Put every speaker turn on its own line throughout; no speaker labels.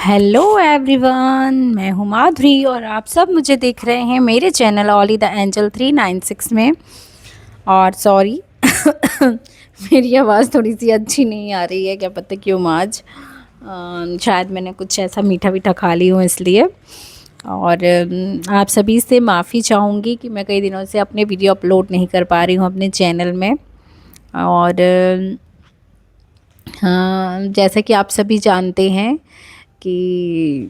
Hello everyone, मैं हूँ माधुरी और आप सब मुझे देख रहे हैं मेरे चैनल ओली द एंजल 396 में। और सॉरी मेरी आवाज़ थोड़ी सी अच्छी नहीं आ रही है, क्या पता क्यों आज। शायद मैंने कुछ ऐसा मीठा वीठा खा ली हूँ इसलिए। और आप सभी से माफ़ी चाहूँगी कि मैं कई दिनों से अपने वीडियो अपलोड नहीं कर पा रही हूँ अपने चैनल में। और हाँ, जैसा कि आप सभी जानते हैं कि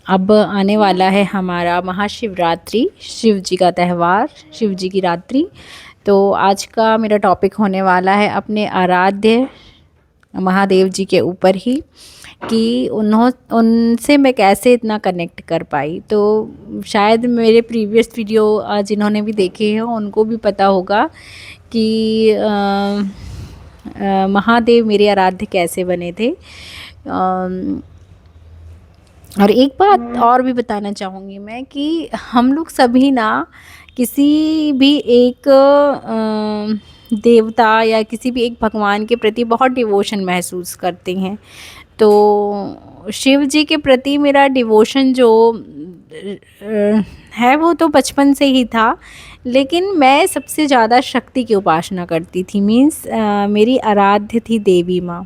अब आने वाला है हमारा महाशिवरात्रि, शिव जी का त्यौहार, शिव जी की रात्रि। तो आज का मेरा टॉपिक होने वाला है अपने आराध्य महादेव जी के ऊपर ही, कि उनसे मैं कैसे इतना कनेक्ट कर पाई। तो शायद मेरे प्रीवियस वीडियो जिन्होंने भी देखे हैं उनको भी पता होगा कि महादेव मेरे आराध्य कैसे बने थे। और एक बात और भी बताना चाहूँगी मैं कि हम लोग सभी ना किसी भी एक देवता या किसी भी एक भगवान के प्रति बहुत डिवोशन महसूस करते हैं। तो शिव जी के प्रति मेरा डिवोशन जो है वो तो बचपन से ही था, लेकिन मैं सबसे ज़्यादा शक्ति की उपासना करती थी। मीन्स मेरी आराध्य थी देवी माँ।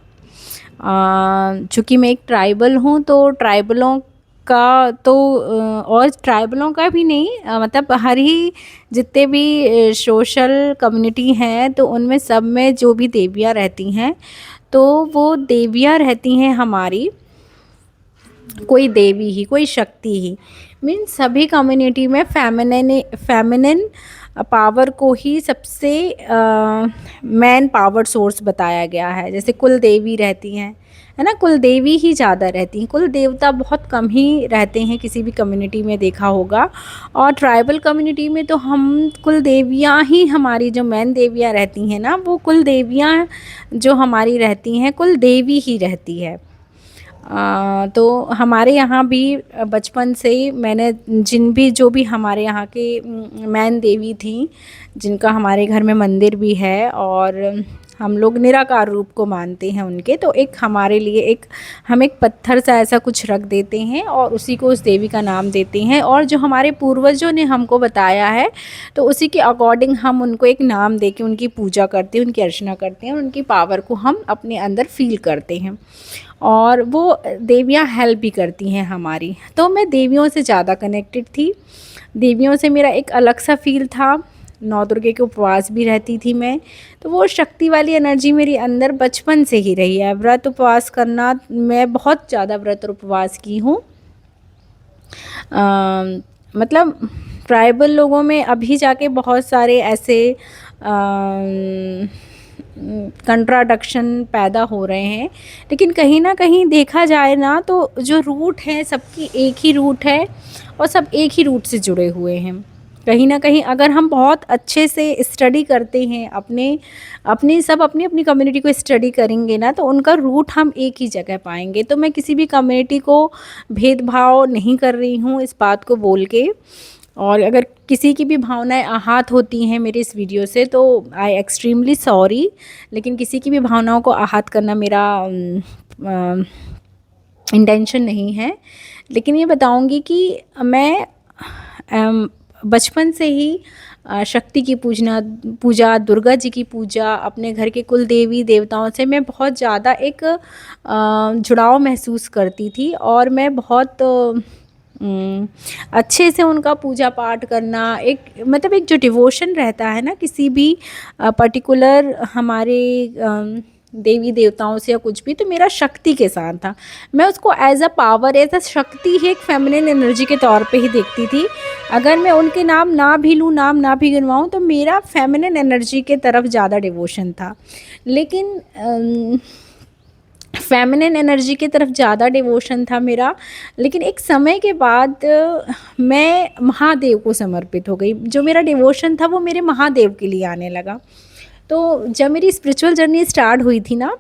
चूँकि मैं एक ट्राइबल हूँ तो ट्राइबलों का तो और ट्राइबलों का भी नहीं, मतलब हर ही जितने भी सोशल कम्युनिटी हैं तो उनमें सब में जो भी देवियाँ रहती हैं तो वो देवियाँ रहती हैं हमारी, कोई देवी ही, कोई शक्ति ही। मीन्स सभी कम्युनिटी में फेमिनिन पावर को ही सबसे मेन पावर सोर्स बताया गया है। जैसे कुल देवी रहती हैं, है ना, कुल देवी ही ज़्यादा रहती हैं, कुल देवता बहुत कम ही रहते हैं किसी भी कम्युनिटी में, देखा होगा। और ट्राइबल कम्युनिटी में तो हम कुल देवियाँ ही, हमारी जो मेन देवियाँ रहती हैं ना, वो कुल देवियाँ जो हमारी रहती हैं कुल देवी ही रहती है। तो हमारे यहाँ भी बचपन से ही मैंने जो भी हमारे यहाँ के मैन देवी थी, जिनका हमारे घर में मंदिर भी है और हम लोग निराकार रूप को मानते हैं उनके, तो एक हमारे लिए हम एक पत्थर सा ऐसा कुछ रख देते हैं और उसी को उस देवी का नाम देते हैं। और जो हमारे पूर्वजों ने हमको बताया है तो उसी के अकॉर्डिंग हम उनको एक नाम दे के उनकी पूजा करते हैं, उनकी अर्चना करते हैं, उनकी पावर को हम अपने अंदर फील करते हैं और वो देवियाँ हेल्प भी करती हैं हमारी। तो मैं देवियों से ज़्यादा कनेक्टेड थी, देवियों से मेरा एक अलग सा फील था। नौ दुर्गे के उपवास भी रहती थी मैं, तो वो शक्ति वाली एनर्जी मेरे अंदर बचपन से ही रही है। व्रत उपवास करना, मैं बहुत ज़्यादा व्रत और उपवास की हूँ। मतलब ट्राइबल लोगों में अभी जाके बहुत सारे ऐसे कंट्राडक्शन पैदा हो रहे हैं, लेकिन कहीं ना कहीं देखा जाए ना तो जो रूट है सबकी एक ही रूट है और सब एक ही रूट से जुड़े हुए हैं। कहीं ना कहीं अगर हम बहुत अच्छे से स्टडी करते हैं, अपनी अपनी कम्युनिटी को स्टडी करेंगे ना, तो उनका रूट हम एक ही जगह पाएंगे। तो मैं किसी भी कम्युनिटी को भेदभाव नहीं कर रही हूँ इस बात को बोल के। और अगर किसी की भी भावनाएं आहत होती हैं मेरे इस वीडियो से तो आई एक्सट्रीमली सॉरी, लेकिन किसी की भी भावनाओं को आहत करना मेरा इंटेंशन नहीं है। लेकिन ये बताऊंगी कि मैं बचपन से ही शक्ति की पूजा, दुर्गा जी की पूजा, अपने घर के कुल देवी देवताओं से मैं बहुत ज़्यादा एक जुड़ाव महसूस करती थी। और मैं बहुत अच्छे से उनका पूजा पाठ करना, एक मतलब एक जो डिवोशन रहता है ना किसी भी पर्टिकुलर हमारे देवी देवताओं से या कुछ भी, तो मेरा शक्ति के साथ था। मैं उसको as a power, as a शक्ति ही, एक फेमिनिन एनर्जी के तौर पे ही देखती थी। अगर मैं उनके नाम ना भी लूँ, नाम ना भी गिनवाऊँ, तो मेरा फेमिनिन एनर्जी के तरफ ज़्यादा डिवोशन था। लेकिन फेमिनिन एनर्जी की तरफ ज़्यादा डिवोशन था मेरा। लेकिन एक समय के बाद मैं महादेव को समर्पित हो गई। जो मेरा डिवोशन था वो मेरे महादेव के लिए आने लगा। तो जब मेरी स्पिरिचुअल जर्नी स्टार्ट हुई थी ना,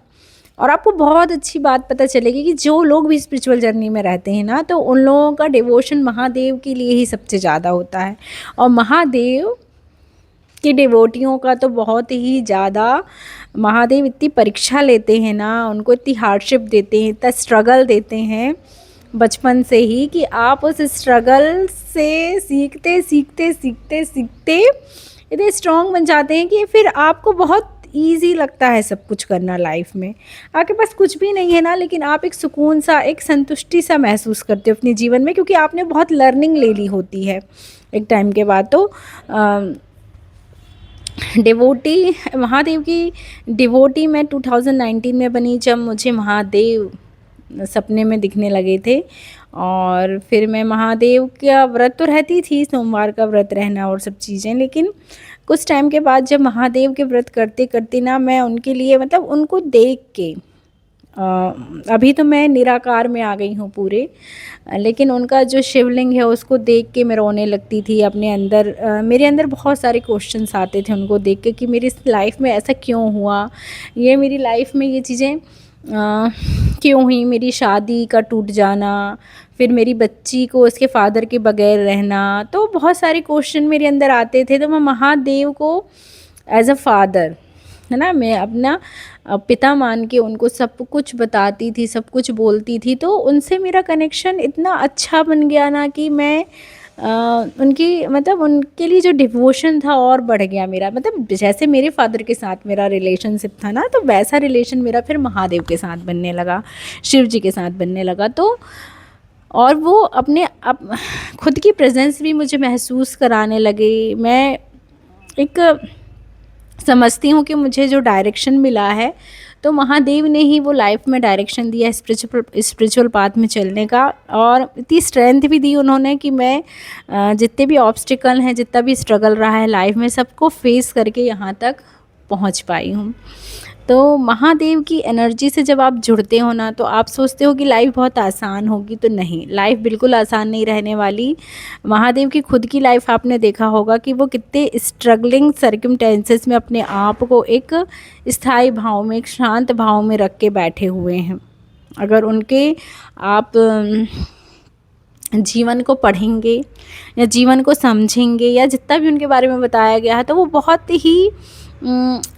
और आपको बहुत अच्छी बात पता चलेगी कि जो लोग भी स्पिरिचुअल जर्नी में रहते हैं ना, तो उन लोगों का डिवोशन महादेव के लिए ही सबसे ज़्यादा होता है। और महादेव कि डिवोटियों का तो बहुत ही ज़्यादा महादेव इतनी परीक्षा लेते हैं ना, उनको इतनी हार्डशिप देते हैं, इतना स्ट्रगल देते हैं बचपन से ही, कि आप उस स्ट्रगल से सीखते सीखते सीखते सीखते इतने स्ट्रॉन्ग बन जाते हैं कि फिर आपको बहुत ईज़ी लगता है सब कुछ करना लाइफ में। आपके पास कुछ भी नहीं है ना, लेकिन आप एक सुकून सा, एक संतुष्टि सा महसूस करते हो अपने जीवन में, क्योंकि आपने बहुत लर्निंग ले ली होती है एक टाइम के बाद। तो डिवोटी, महादेव की डिवोटी मैं 2019 में बनी, जब मुझे महादेव सपने में दिखने लगे थे। और फिर मैं महादेव का व्रत तो रहती थी, सोमवार का व्रत रहना और सब चीज़ें, लेकिन कुछ टाइम के बाद जब महादेव के व्रत करते करते ना, मैं उनके लिए मतलब उनको देख के अभी तो मैं निराकार में आ गई हूँ पूरे, लेकिन उनका जो शिवलिंग है उसको देख के मैं रोने लगती थी अपने अंदर। मेरे अंदर बहुत सारे क्वेश्चंस आते थे उनको देख के कि मेरी लाइफ में ऐसा क्यों हुआ, ये मेरी लाइफ में ये चीज़ें क्यों हुई, मेरी शादी का टूट जाना, फिर मेरी बच्ची को उसके फादर के बगैर रहना। तो बहुत सारे क्वेश्चन मेरे अंदर आते थे। तो मैं महादेव को एज अ फादर, है ना, मैं अपना पिता मान के उनको सब कुछ बताती थी, सब कुछ बोलती थी। तो उनसे मेरा कनेक्शन इतना अच्छा बन गया ना कि मैं उनकी मतलब उनके लिए जो डिवोशन था और बढ़ गया मेरा। मतलब जैसे मेरे फादर के साथ मेरा रिलेशनशिप था ना, तो वैसा रिलेशन मेरा फिर महादेव के साथ बनने लगा, शिव जी के साथ बनने लगा। तो और वो अपने खुद की प्रेजेंस भी मुझे महसूस कराने लगे। मैं एक समझती हूँ कि मुझे जो डायरेक्शन मिला है, तो महादेव ने ही वो लाइफ में डायरेक्शन दिया स्पिरिचुअल पाथ में चलने का, और इतनी स्ट्रेंथ भी दी उन्होंने कि मैं जितने भी ऑब्स्टिकल हैं, जितना भी स्ट्रगल रहा है लाइफ में, सबको फेस करके यहाँ तक पहुँच पाई हूँ। तो महादेव की एनर्जी से जब आप जुड़ते हो ना, तो आप सोचते हो कि लाइफ बहुत आसान होगी, तो नहीं, लाइफ बिल्कुल आसान नहीं रहने वाली। महादेव की खुद की लाइफ आपने देखा होगा कि वो कितने स्ट्रगलिंग सर्कमटेंसेस में अपने आप को एक स्थायी भाव में, एक शांत भाव में रख के बैठे हुए हैं। अगर उनके आप जीवन को पढ़ेंगे या जीवन को समझेंगे, या जितना भी उनके बारे में बताया गया है, तो वो बहुत ही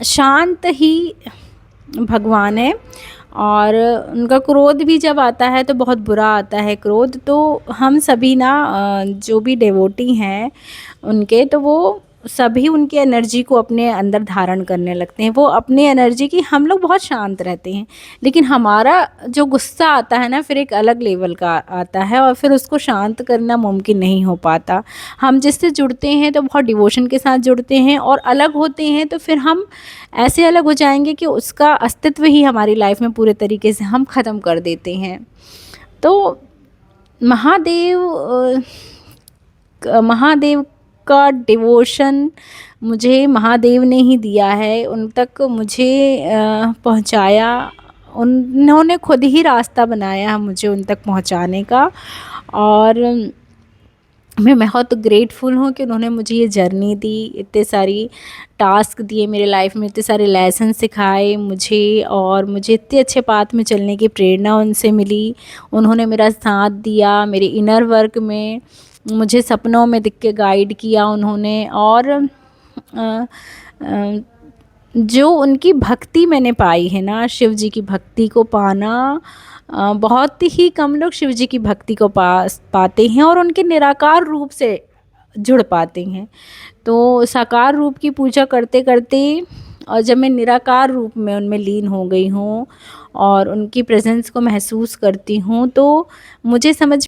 शांत ही भगवान है। और उनका क्रोध भी जब आता है तो बहुत बुरा आता है क्रोध। तो हम सभी ना जो भी डिवोटी हैं उनके, तो वो सभी उनकी एनर्जी को अपने अंदर धारण करने लगते हैं। वो अपनी एनर्जी की, हम लोग बहुत शांत रहते हैं, लेकिन हमारा जो गुस्सा आता है ना, फिर एक अलग लेवल का आता है, और फिर उसको शांत करना मुमकिन नहीं हो पाता। हम जिससे जुड़ते हैं तो बहुत डिवोशन के साथ जुड़ते हैं, और अलग होते हैं तो फिर हम ऐसे अलग हो जाएंगे कि उसका अस्तित्व ही हमारी लाइफ में पूरे तरीके से हम ख़त्म कर देते हैं। तो महादेव का डिवोशन मुझे महादेव ने ही दिया है, उन तक मुझे पहुंचाया। उन्होंने खुद ही रास्ता बनाया मुझे उन तक पहुंचाने का। और मैं बहुत ग्रेटफुल हूँ कि उन्होंने मुझे ये जर्नी दी, इतने सारी टास्क दिए मेरे लाइफ में, इतने सारे लेसन सिखाए मुझे, और मुझे इतने अच्छे पाथ में चलने की प्रेरणा उनसे मिली। उन्होंने मेरा साथ दिया मेरे इनर वर्क में, मुझे सपनों में दिख के गाइड किया उन्होंने। और जो उनकी भक्ति मैंने पाई है ना, शिव जी की भक्ति को पाना, बहुत ही कम लोग शिव जी की भक्ति को पाते हैं और उनके निराकार रूप से जुड़ पाते हैं। तो साकार रूप की पूजा करते करते, और जब मैं निराकार रूप में उनमें लीन हो गई हूँ और उनकी प्रेजेंस को महसूस करती हूँ, तो मुझे समझ